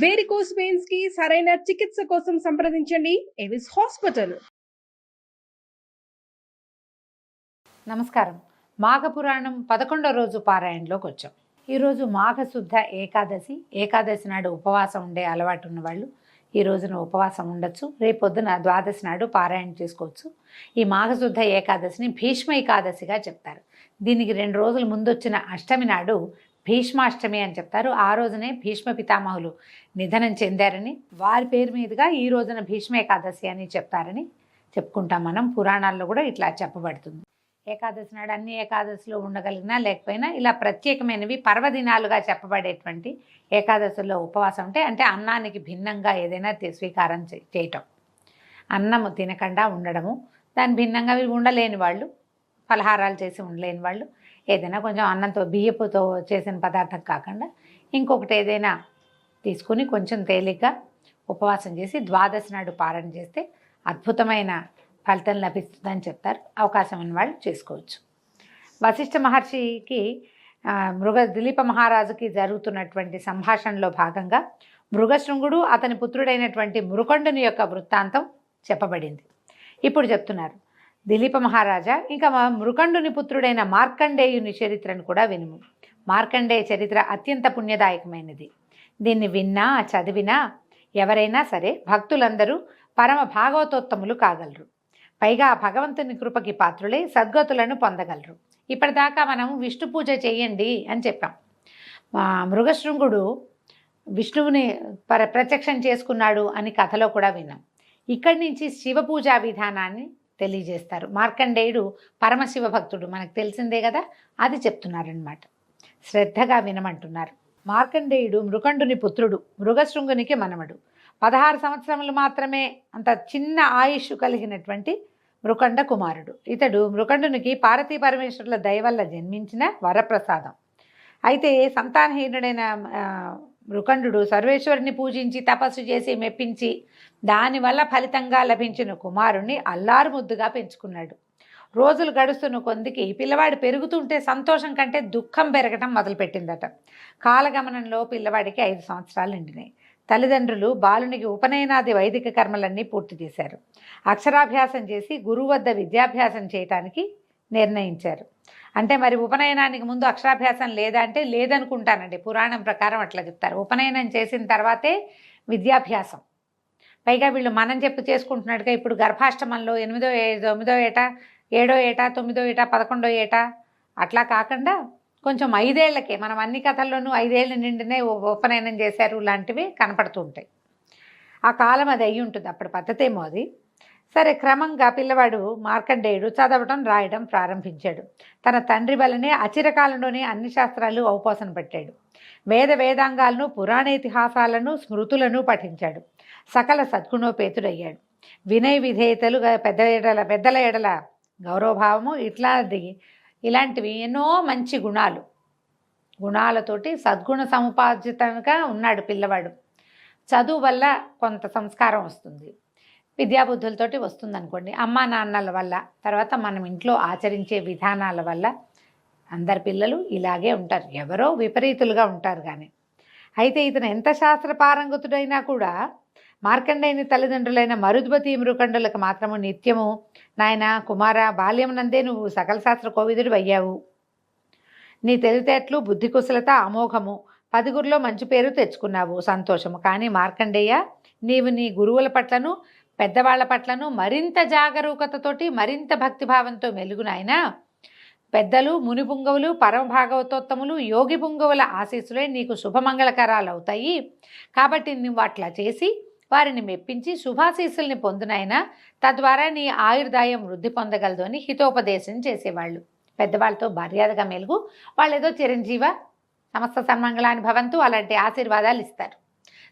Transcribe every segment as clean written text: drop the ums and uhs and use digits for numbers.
Varicose veins కి సరైన చికిత్స కోసం సంప్రదించండి ఎవిస్ హాస్పిటల్. నమస్కారం. మాఘపురాణం 11వ రోజు పారాయణలోకి వచ్చాం. ఈరోజు మాఘశుద్ధ ఏకాదశి. ఏకాదశి నాడు ఉపవాసం ఉండే అలవాటు ఉన్న వాళ్ళు ఈ రోజున ఉపవాసం ఉండొచ్చు. రేపొద్దున ద్వాదశి నాడు పారాయణ చేసుకోవచ్చు. ఈ మాఘశుద్ధ ఏకాదశిని భీష్మ ఏకాదశిగా చెప్తారు. దీనికి 2 రోజుల ముందు వచ్చిన అష్టమి నాడు భీష్మాష్టమి అని చెప్తారు. ఆ రోజునే భీష్మ పితామహులు నిధనం చెందారని, వారి పేరు మీదుగా ఈ రోజున భీష్మ ఏకాదశి అని చెప్తారని చెప్పుకుంటాం. మనం పురాణాల్లో కూడా ఇట్లా చెప్పబడుతుంది. ఏకాదశి నాడు అన్ని ఏకాదశిలో ఉండగలిగినా లేకపోయినా ఇలా ప్రత్యేకమైనవి పర్వదినాలుగా చెప్పబడేటువంటి ఏకాదశిలో ఉపవాసం అంటే అన్నానికి భిన్నంగా ఏదైనా స్వీకారం చేయటం, అన్నము తినకుండా ఉండడము. దాని భిన్నంగా ఉండలేని వాళ్ళు, ఫలహారాలు చేసి ఉండలేని వాళ్ళు ఏదైనా కొంచెం అన్నంతో బియ్యపుతో చేసిన పదార్థం కాకుండా ఇంకొకటి ఏదైనా తీసుకుని కొంచెం తేలిగ్గా ఉపవాసం చేసి ద్వాదశి నాడు పారణ చేస్తే అద్భుతమైన ఫలితం లభిస్తుందని చెప్తారు. అవకాశం ఉన్న వాళ్ళు చేసుకోవచ్చు. వశిష్ఠ మహర్షికి దిలీప మహారాజుకి జరుగుతున్నటువంటి సంభాషణలో భాగంగా మృగశృంగుడు అతని పుత్రుడైనటువంటి మృకండుని యొక్క వృత్తాంతం చెప్పబడింది. ఇప్పుడు చెప్తున్నారు, దిలీప మహారాజా, ఇంకా మృకండుని పుత్రుడైన మార్కండేయుని చరిత్రను కూడా వినుము. మార్కండేయ చరిత్ర అత్యంత పుణ్యదాయకమైనది. దీన్ని విన్నా చదివినా ఎవరైనా సరే భక్తులందరూ పరమ భాగవతోత్తములు కాగలరు. పైగా భగవంతుని కృపకి పాత్రులై సద్గతులను పొందగలరు. ఇప్పటిదాకా మనం విష్ణు పూజ చేయండి అని చెప్పాం. మృగశృంగుడు విష్ణువుని ప్రత్యక్షం చేసుకున్నాడు అని కథలో కూడా విన్నాం. ఇక్కడి నుంచి శివ పూజా విధానాన్ని తెలియజేస్తారు. మార్కండేయుడు పరమశివ భక్తుడు, మనకు తెలిసిందే కదా, అది చెప్తున్నారనమాట. శ్రద్ధగా వినమంటున్నారు. మార్కండేయుడు మృకండుని పుత్రుడు, మృగశృంగునికి మనవడు. 16 సంవత్సరములు మాత్రమే అంత చిన్న ఆయుష్ కలిగినటువంటి మృకండ కుమారుడు. ఇతడు మృకండునికి పార్వతీ పరమేశ్వరుల దయ వల్ల జన్మించిన వరప్రసాదం. అయితే సంతానహీనుడైన మృకండు సర్వేశ్వరుని పూజించి తపస్సు చేసి మెప్పించి దానివల్ల ఫలితంగా లభించిన కుమారుణ్ణి అల్లారు ముద్దుగా పెంచుకున్నాడు. రోజులు గడుస్తున్న కొందికి పిల్లవాడు పెరుగుతుంటే సంతోషం కంటే దుఃఖం పెరగటం మొదలుపెట్టిందట. కాలగమనంలో పిల్లవాడికి 5 సంవత్సరాలు నిండినాయి. తల్లిదండ్రులు బాలునికి ఉపనయనాది వైదిక కర్మలన్నీ పూర్తి చేశారు. అక్షరాభ్యాసం చేసి గురువు వద్ద విద్యాభ్యాసం చేయటానికి నిర్ణయించారు. అంటే మరి ఉపనయనానికి ముందు అక్షరాభ్యాసం లేదా అంటే లేదనుకుంటానండి. పురాణం ప్రకారం అట్లా చెప్తారు. ఉపనయనం చేసిన తర్వాతే విద్యాభ్యాసం. పైగా వీళ్ళు మనం చేసుకుంటున్నట్టుగా ఇప్పుడు గర్భాష్టమంలో 8వ 9వ ఏట, 7వ ఏట, 9వ ఏట, 11వ ఏట అట్లా కాకుండా కొంచెం 5 ఏళ్లకే, మనం అన్ని కథల్లోనూ 5 ఏళ్ళు నిండినే ఉపనయనం చేశారు లాంటివి కనపడుతూ ఉంటాయి. ఆ కాలం అది అయ్యి ఉంటుంది, అప్పుడు పద్ధతేమో అది. సరే, క్రమంగా పిల్లవాడు మార్కండేయుడు చదవటం రాయడం ప్రారంభించాడు. తన తండ్రి వల్లనే అచిరకాలంలోనే అన్ని శాస్త్రాలు ఔపోసన పెట్టాడు. వేదాంగాలను, పురాణ ఇతిహాసాలను, స్మృతులను పఠించాడు. సకల సద్గుణోపేతుడయ్యాడు. వినయ విధేయతలు, పెద్దల ఎడల గౌరవభావము ఇలాంటివి ఎన్నో మంచి గుణాలతోటి సద్గుణ సముపార్జితంగా ఉన్నాడు పిల్లవాడు. చదువు వల్ల కొంత సంస్కారం వస్తుంది, విద్యాబుద్ధులతోటి వస్తుంది అనుకోండి. అమ్మా నాన్నల వల్ల, తర్వాత మనం ఇంట్లో ఆచరించే విధానాల వల్ల అందరి పిల్లలు ఇలాగే ఉంటారు. ఎవరో విపరీతులుగా ఉంటారు కానీ. అయితే ఇతను ఎంత శాస్త్ర పారంగతుడైనా కూడా మార్కండేయుని తల్లిదండ్రులైన మరుద్వతి మృకండులకు మాత్రము నిత్యము, నాయన కుమార, బాల్యమునందే నువ్వు సకల శాస్త్ర కోవిదుడు అయ్యావు. నీ తెలివితేటలు, బుద్ధి కుశలత అమోఘము. 10గురిలో మంచి పేరు తెచ్చుకున్నావు, సంతోషము. కానీ మార్కండేయ, నీవు నీ గురువుల పట్లను, పెద్దవాళ్ల పట్లను మరింత జాగరూకతతోటి, మరింత భక్తిభావంతో మెలుగునాయన. పెద్దలు, ముని పుంగవులు, పరమభాగవతోత్తములు, యోగి పుంగవుల ఆశీస్సులే నీకు శుభమంగళకరాలు అవుతాయి. కాబట్టి నువ్వు అట్లా చేసి వారిని మెప్పించి శుభాశీస్సుల్ని పొందునైనా, తద్వారా నీ ఆయుర్దాయం వృద్ధి పొందగలదు అని హితోపదేశం చేసేవాళ్ళు. పెద్దవాళ్ళతో మర్యాదగా మెలుగు, వాళ్ళు ఏదో చిరంజీవ, సమస్త సన్మంగళాన్ని భవంతు అలాంటి ఆశీర్వాదాలు ఇస్తారు.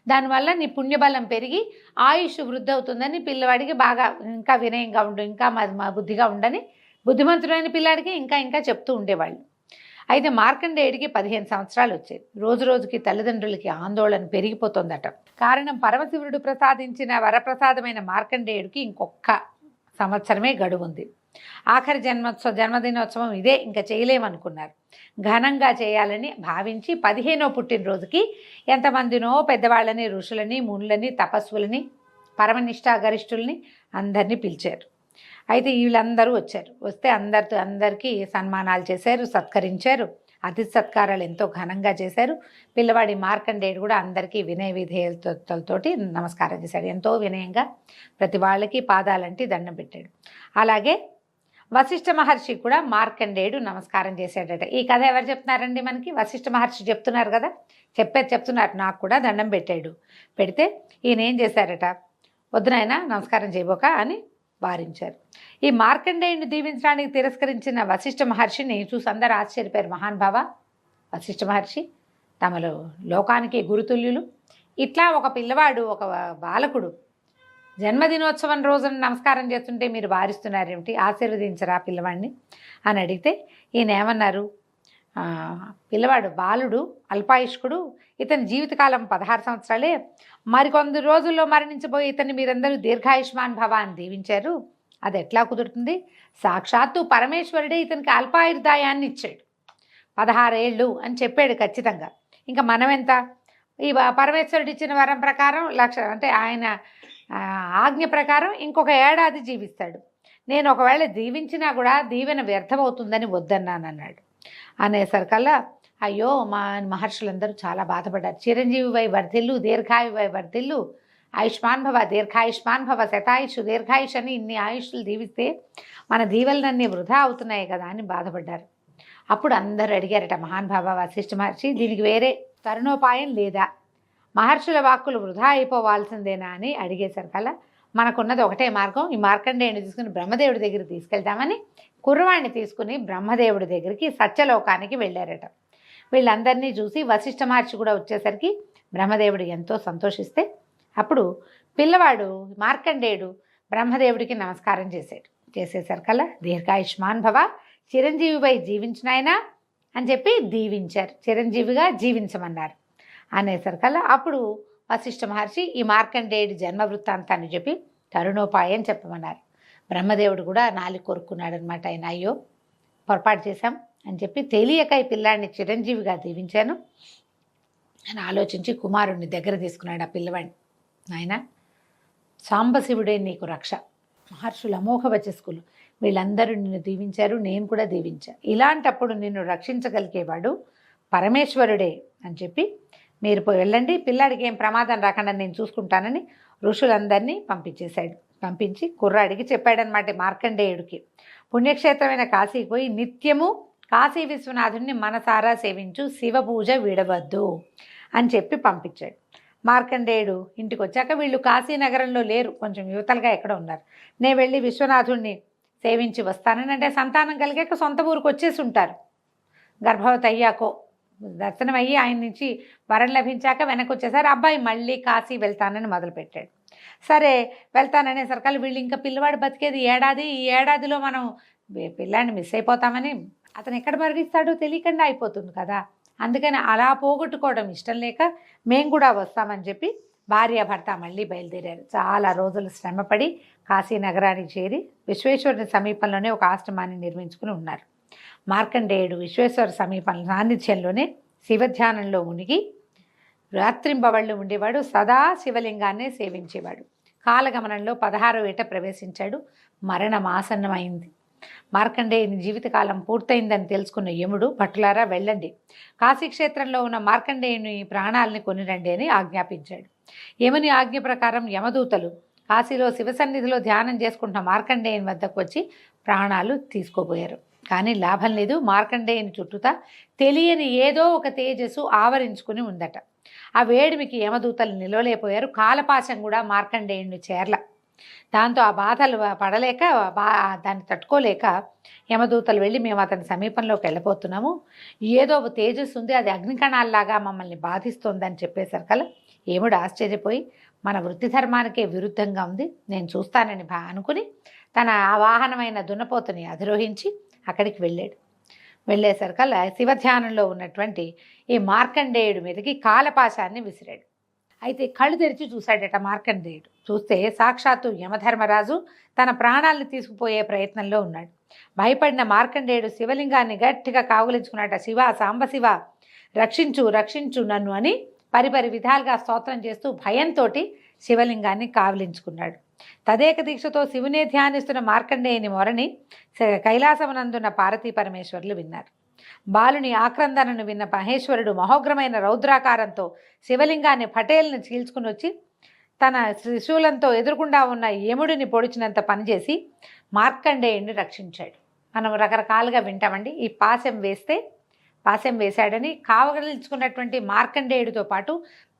దానివల్ల నీ పుణ్యబలం పెరిగి ఆయుష్ వృద్ధి అవుతుందని పిల్లవాడికి బాగా ఇంకా వినయంగా ఉండు, ఇంకా బుద్ధిగా ఉండని బుద్ధిమంతుడైన పిల్లాడికి ఇంకా చెప్తూ ఉండేవాళ్ళు. అయితే మార్కండేయుడికి 15 సంవత్సరాలు వచ్చాయి. రోజు రోజుకి తల్లిదండ్రులకి ఆందోళన పెరిగిపోతుందట. కారణం, పరమశివుడు ప్రసాదించిన వరప్రసాదమైన మార్కండేయుడికి ఇంకొక సంవత్సరమే గడువు ఉంది. ఆఖరి జన్మదినోత్సవం ఇదే, ఇంకా చేయలేమనుకున్నారు. ఘనంగా చేయాలని భావించి 15వ పుట్టినరోజుకి ఎంతమందినో పెద్దవాళ్ళని, ఋషులని, మునులని, తపస్సులని, పరమనిష్ఠాగరిష్ఠుల్ని అందరినీ పిలిచారు. అయితే వీళ్ళందరూ వచ్చారు. వస్తే అందరికీ సన్మానాలు చేశారు, సత్కరించారు. అతిథి సత్కారాలు ఎంతో ఘనంగా చేశారు. పిల్లవాడి మార్కండేయుడు కూడా అందరికీ వినయ విధేయతలతోటి నమస్కారం చేశాడు. ఎంతో వినయంగా ప్రతి వాళ్ళకి పాదాలంటి దండం పెట్టాడు. అలాగే వశిష్ఠ మహర్షి కూడా మార్కండేయుడు నమస్కారం చేశాడట. ఈ కథ ఎవరు చెప్తున్నారండి మనకి? వశిష్ఠ మహర్షి చెప్తున్నారు కదా, చెప్తున్నారు. నాకు కూడా దండం పెట్టాడు. పెడితే ఈయన ఏం చేశారట, వద్దునైనా నమస్కారం చేయబోక అని వారించారు. ఈ మార్కండేయుని దీవించడానికి తిరస్కరించిన వశిష్ఠ మహర్షిని చూసి అందరూ ఆశ్చర్యపోయారు. మహానుభావ వశిష్ఠ మహర్షి తమలో లోకానికి గురుతుల్యులు, ఇట్లా ఒక పిల్లవాడు, ఒక బాలకుడు జన్మదినోత్సవం రోజున నమస్కారం చేస్తుంటే మీరు వారిస్తున్నారేమిటి, ఆశీర్వదించరా పిల్లవాడిని అని అడిగితే ఈయన ఏమన్నారు, పిల్లవాడు బాలుడు, అల్పాయుష్కుడు, ఇతని జీవితకాలం 16 సంవత్సరాలే, మరికొంది రోజుల్లో మరణించబోయి ఇతన్ని మీరందరూ దీర్ఘాయుష్మాన్ భవ అని దీవించారు. అది ఎట్లా కుదురుతుంది? సాక్షాత్తు పరమేశ్వరుడే ఇతనికి అల్పాయుర్దాయాన్ని ఇచ్చాడు, 16 ఏళ్ళు అని చెప్పాడు ఖచ్చితంగా. ఇంకా మనం ఎంత? ఈ పరమేశ్వరుడు ఇచ్చిన వరం ప్రకారం అంటే ఆయన ఆజ్ఞ ప్రకారం ఇంకొక ఏడాది జీవిస్తాడు. నేను ఒకవేళ దీవించినా కూడా దీవెన వ్యర్థమవుతుందని వద్దన్నాను అన్నాడు. అనేసరికల్లా అయ్యో మా మహర్షులందరూ చాలా బాధపడ్డారు. చిరంజీవి వై వర్ధిల్లు, దీర్ఘాయు వై వర్ధిల్లు, ఆయుష్మాన్ భవ, దీర్ఘాయుష్మాన్ భవ, శతాయుష్ దీర్ఘాయుష్ అని ఇన్ని ఆయుష్లు దీవిస్తే మన దీవెలనన్నీ వృధా అవుతున్నాయి కదా అని బాధపడ్డారు. అప్పుడు అందరూ అడిగారట, మహానుభావ వశిష్ఠ మహర్షి, దీనికి వేరే తరుణోపాయం లేదా? మహర్షుల వాక్కులు వృధా అయిపోవాల్సిందేనా అని అడిగేసరికల్లా మనకున్నది ఒకటే మార్గం, ఈ మార్కండేయుని తీసుకుని బ్రహ్మదేవుడి దగ్గరికి తీసుకెళ్తామని కుర్రవాణ్ణి తీసుకుని బ్రహ్మదేవుడి దగ్గరికి సత్యలోకానికి వెళ్ళారట. వీళ్ళందరినీ చూసి వశిష్ఠ మహర్షి కూడా వచ్చేసరికి బ్రహ్మదేవుడు ఎంతో సంతోషిస్తే అప్పుడు పిల్లవాడు మార్కండేయుడు బ్రహ్మదేవుడికి నమస్కారం చేసేసరికల్లా దీర్ఘాయుష్మాన్ భవ, చిరంజీవిపై జీవించినాయనా అని చెప్పి దీవించారు. చిరంజీవిగా జీవించమన్నారు. అనేసరికల్లా అప్పుడు వశిష్ఠ మహర్షి ఈ మార్కండేయుడి జన్మ వృత్తాంతాన్ని చెప్పి తరుణోపాయం చెప్పమన్నారు. బ్రహ్మదేవుడు కూడా నాలుగు కొరుక్కున్నాడు అనమాట. ఆయన అయ్యో పొరపాటు చేశాం అని చెప్పి తెలియక ఈ పిల్లాడిని చిరంజీవిగా దీవించాను అని ఆలోచించి కుమారుడిని దగ్గర తీసుకున్నాడు. ఆ పిల్లవాడిని, నాయన సాంబశివుడే నీకు రక్ష, మహర్షులు అమోఘ వచస్కులు వీళ్ళందరూ నిన్ను దీవించారు, నేను కూడా దీవించాను. ఇలాంటప్పుడు నిన్ను రక్షించగలిగేవాడు పరమేశ్వరుడే అని చెప్పి మీరు వెళ్ళండి, పిల్లాడికి ఏం ప్రమాదం రాకుండా నేను చూసుకుంటానని ఋషులందరినీ పంపించేశాడు. పంపించి కుర్రాడికి చెప్పాడనమాట మార్కండేయుడికి, పుణ్యక్షేత్రమైన కాశీకి పోయి నిత్యము కాశీ విశ్వనాథుడిని మనసారా సేవించు, శివ పూజ విడవద్దు అని చెప్పి పంపించాడు. మార్కండేయుడు ఇంటికి వచ్చాక వీళ్ళు కాశీనగరంలో లేరు, కొంచెం యువతలుగా ఎక్కడ ఉన్నారు. నేను వెళ్ళి విశ్వనాథుడిని సేవించి వస్తానని, అంటే సంతానం కలిగాక సొంత ఊరికి వచ్చేసి ఉంటారు. గర్భవతి అయ్యాకో దర్శనం అయ్యి ఆయన నుంచి వరం లభించాక వెనక్కి వచ్చేసారు. అబ్బాయి మళ్ళీ కాశీ వెళ్తానని మొదలుపెట్టాడు. సరే వెళ్తాననే సరికల్ వీళ్ళు ఇంకా పిల్లవాడు బతికేది ఏడాది, ఈ ఏడాదిలో మనం పిల్లాడిని మిస్ అయిపోతామని అతను ఎక్కడ మరణిస్తాడో తెలియకుండా అయిపోతుంది కదా. అందుకని అలా పోగొట్టుకోవడం ఇష్టం లేక మేము కూడా వస్తామని చెప్పి భార్యాభర్త మళ్ళీ బయలుదేరారు. చాలా రోజులు శ్రమపడి కాశీ నగరానికి చేరి విశ్వేశ్వరుని సమీపంలోనే ఒక ఆశ్రమాన్ని నిర్మించుకుని ఉన్నారు. మార్కండేయుడు విశ్వేశ్వర సమీపంలో సాన్నిధ్యంలోనే శివధ్యానంలో మునిగి రాత్రింబవళ్ళు ఉండేవాడు. సదా శివలింగాన్నే సేవించేవాడు. కాలగమనంలో 16వ ఏట ప్రవేశించాడు. మరణమాసన్నమైంది. మార్కండేయుని జీవితకాలం పూర్తయిందని తెలుసుకున్న యముడు, భటులారా వెళ్ళండి, కాశీక్షేత్రంలో ఉన్న మార్కండేయుని ప్రాణాలని కొనిరండి అని ఆజ్ఞాపించాడు. యముని ఆజ్ఞ ప్రకారం యమదూతలు కాశీలో శివసన్నిధిలో ధ్యానం చేసుకుంటున్న మార్కండేయుని వద్దకు వచ్చి ప్రాణాలు తీసుకోబోయారు. కానీ లాభం లేదు. మార్కండేయుని చుట్టూతా తెలియని ఏదో ఒక తేజస్సు ఆవరించుకుని ఉందట. ఆ వేడిమికి యమదూతలు నిలవలేకపోయారు. కాలపాశం కూడా మార్కండేయుని చేర్ల. దాంతో ఆ బాధలు పడలేక దాన్ని తట్టుకోలేక యమదూతలు వెళ్ళి మేము అతని సమీపంలోకి వెళ్ళిపోతున్నాము, ఏదో తేజస్సు ఉంది, అది అగ్నికణాల్లాగా మమ్మల్ని బాధిస్తోందని చెప్పేసరికల్లా యముడు ఆశ్చర్యపోయి మన వృత్తి ధర్మానికే విరుద్ధంగా ఉంది, నేను చూస్తానని అనుకుని తన ఆ వాహనమైన దున్నపోతుని అధిరోహించి అక్కడికి వెళ్ళాడు. వెళ్ళేసరికల్లా శివధ్యానంలో ఉన్నటువంటి ఈ మార్కండేయుడి మీదకి కాలపాశాన్ని విసిరాడు. అయితే కళ్ళు తెరిచి చూశాడట మార్కండేయుడు. చూస్తే సాక్షాత్తు యమధర్మరాజు తన ప్రాణాలను తీసుకుపోయే ప్రయత్నంలో ఉన్నాడు. భయపడిన మార్కండేయుడు శివలింగాన్ని గట్టిగా కావులించుకున్నాట. శివ, సాంబశివ, రక్షించు రక్షించు నన్ను అని పరిపరి విధాలుగా స్తోత్రం చేస్తూ భయంతో శివలింగాన్ని కావలించుకున్నాడు. తదేక దీక్షతో శివునే ధ్యానిస్తున్న మార్కండేయుని మొరని కైలాసమునందున్న పార్వతీ పరమేశ్వరులు విన్నారు. బాలుని ఆక్రందనను విన్న మహేశ్వరుడు మహోగ్రమైన రౌద్రాకారంతో శివలింగాన్ని పటేల్ని చీల్చుకుని వచ్చి తన త్రిశూలంతో ఎదురుకుండా ఉన్న యముడిని పొడిచినంత పనిచేసి మార్కండేయుడిని రక్షించాడు. మనం రకరకాలుగా వింటామండి. ఈ పాశం వేశాడని కావలించుకున్నటువంటి మార్కండేయుడితో పాటు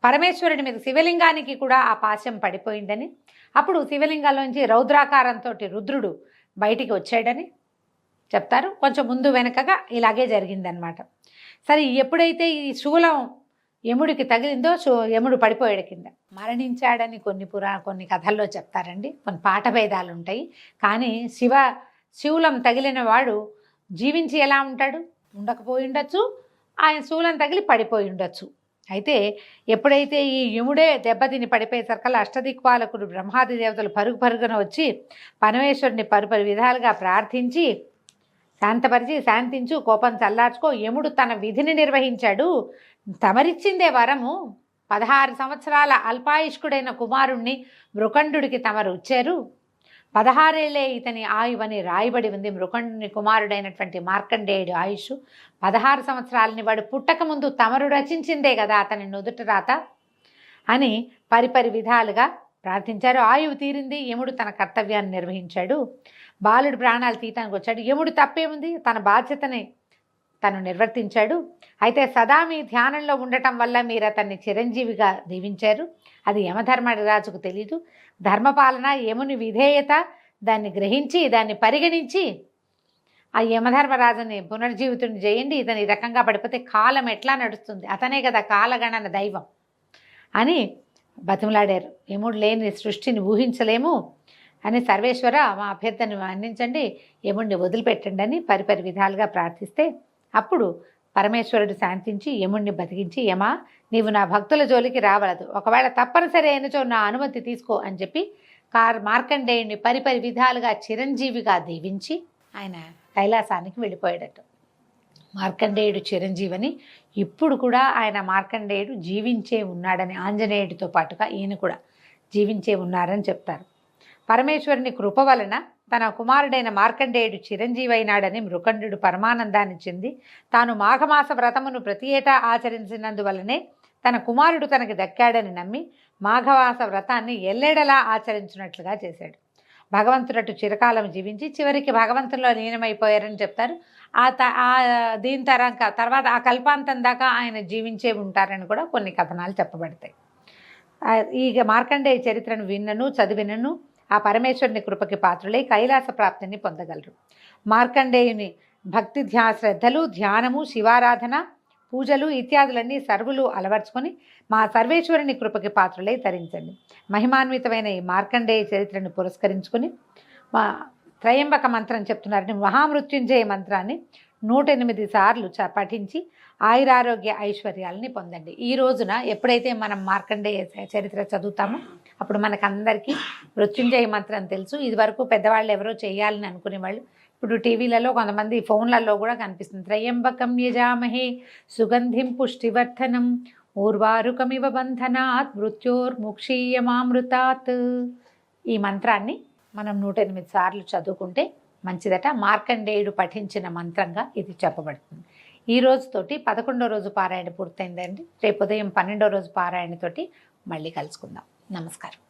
పరమేశ్వరుడి మీద శివలింగానికి కూడా ఆ పాశం పడిపోయిందని, అప్పుడు శివలింగాల్లోంచి రౌద్రాకారంతో రుద్రుడు బయటికి వచ్చాడని చెప్తారు. కొంచెం ముందు వెనకగా ఇలాగే జరిగిందనమాట. సరే, ఎప్పుడైతే ఈ శూలం యముడికి తగిలిందో యముడు పడిపోయాడు కింద, మరణించాడని కొన్ని కథల్లో చెప్తారండి. కొన్ని పాఠభేదాలు ఉంటాయి. కానీ శూలం తగిలిన వాడు జీవించి ఎలా ఉంటాడు? ఉండకపోయి ఉండొచ్చు, ఆయన శూలం తగిలి పడిపోయి ఉండొచ్చు. అయితే ఎప్పుడైతే ఈ యముడే దెబ్బతిని పడిపోయేసరికల్లా అష్టదిక్పాలకుడు బ్రహ్మాది దేవతలు పరుగున వచ్చి పరమేశ్వరుని పరుపరి విధాలుగా ప్రార్థించి శాంతించు, కోపం చల్లార్చుకో, యముడు తన విధిని నిర్వహించాడు, తమరిచ్చిందే వరము, 16 సంవత్సరాల అల్పాయుష్కుడైన కుమారుణ్ణి మృకండుడికి తమరు ఇచ్చారు, 16 ఏళ్లే ఇతని ఆయువని రాయబడి ఉంది. మృకండుని కుమారుడైనటువంటి మార్కండేయుడు ఆయుష్ 16 సంవత్సరాలని, వాడు పుట్టక ముందు తమరు రచించిందే కదా అతని నుదుట రాత అని పరిపరి విధాలుగా ప్రార్థించారు. ఆయువు తీరింది, యముడు తన కర్తవ్యాన్ని నిర్వహించాడు, బాలుడి ప్రాణాలు తీయటానికి వచ్చాడు. యముడు తప్పేముంది, తన బాధ్యతని తను నిర్వర్తించాడు. అయితే సదా మీ ధ్యానంలో ఉండటం వల్ల మీరు అతన్ని చిరంజీవిగా దీవించారు. అది యమధర్మరాజుకు తెలీదు. ధర్మపాలన, యముని విధేయత, దాన్ని గ్రహించి దాన్ని పరిగణించి ఆ యమధర్మరాజుని పునర్జీవితుని చేయండి. ఇతను ఈ రకంగా పడిపోతే కాలం ఎట్లా నడుస్తుంది, అతనే కదా కాలగణన దైవం అని బతిమలాడారు. యముడు లేని సృష్టిని ఊహించలేము అని, సర్వేశ్వర మా అభ్యర్థనను మన్నించండి, యముడిని వదిలిపెట్టండి అని పరిపరి విధాలుగా ప్రార్థిస్తే అప్పుడు పరమేశ్వరుడు శాంతించి యముడిని బతికించి, యమా నీవు నా భక్తుల జోలికి రావలదు, ఒకవేళ తప్పనిసరి అయినచో నా అనుమతి తీసుకో అని చెప్పి మార్కండేయుడిని పరిపరి విధాలుగా చిరంజీవిగా దీవించి ఆయన కైలాసానికి వెళ్ళిపోయాడట. మార్కండేయుడు చిరంజీవని, ఇప్పుడు కూడా ఆయన మార్కండేయుడు జీవించే ఉన్నాడని, ఆంజనేయుడితో పాటుగా ఈయన కూడా జీవించే ఉన్నారని చెప్తారు. పరమేశ్వరుని కృప వలన తన కుమారుడైన మార్కండేయుడు చిరంజీవైనాడని మృకండు పరమానందాన్ని చెంది తాను మాఘమాస వ్రతమును ప్రతి ఏటా ఆచరించినందువల్లనే తన కుమారుడు తనకి దక్కాడని నమ్మి మాఘమాస వ్రతాన్ని ఎల్లెడలా ఆచరించినట్లుగా చేశాడు. భగవంతుడటు చిరకాలం జీవించి చివరికి భగవంతుల్లో లీనమైపోయారని చెప్తారు. దీని తర్వాత ఆ కల్పాంతం దాకా ఆయన జీవించే ఉంటారని కూడా కొన్ని కథనాలు చెప్పబడతాయి. ఈ మార్కండేయ చరిత్రను విన్నను చదివినను ఆ పరమేశ్వరుని కృపకి పాత్రులై కైలాస ప్రాప్తిని పొందగలరు. మార్కండేయుని భక్తి శ్రద్ధలు, ధ్యానము, శివారాధన, పూజలు ఇత్యాదులన్నీ సర్వులు అలవర్చుకొని మా సర్వేశ్వరుని కృపకి పాత్రులై తరించండి. మహిమాన్వితమైన ఈ మార్కండేయ చరిత్రను పురస్కరించుకొని మా త్రయంబక మంత్రం చెప్తున్నారని, మహామృత్యుంజయ మంత్రాన్ని 108 సార్లు పఠించి ఆయురారోగ్య ఐశ్వర్యాలని పొందండి. ఈ రోజున ఎప్పుడైతే మనం మార్కండేయ చరిత్ర చదువుతామో అప్పుడు మనకందరికీ మృత్యుంజయ మంత్రం తెలుసు. ఇది వరకు పెద్దవాళ్ళు ఎవరో చేయాలని అనుకునేవాళ్ళు, ఇప్పుడు టీవీలలో కొంతమంది ఫోన్లలో కూడా కనిపిస్తుంది. త్రయంబకం యజామహే సుగంధిం పుష్టివర్ధనం ఊర్వారుకమివ బంధనాత్ మృత్యోర్ముక్షీయమామృతాత్. ఈ మంత్రాన్ని మనం 108 సార్లు చదువుకుంటే మంచిదట. మార్కండేయుడు పఠించిన మంత్రంగా ఇది చెప్పబడుతుంది. ఈ రోజుతోటి 11వ రోజు పారాయణ పూర్తయిందండి. రేపు ఉదయం 12వ రోజు పారాయణతోటి మళ్ళీ కలుసుకుందాం. నమస్కారం.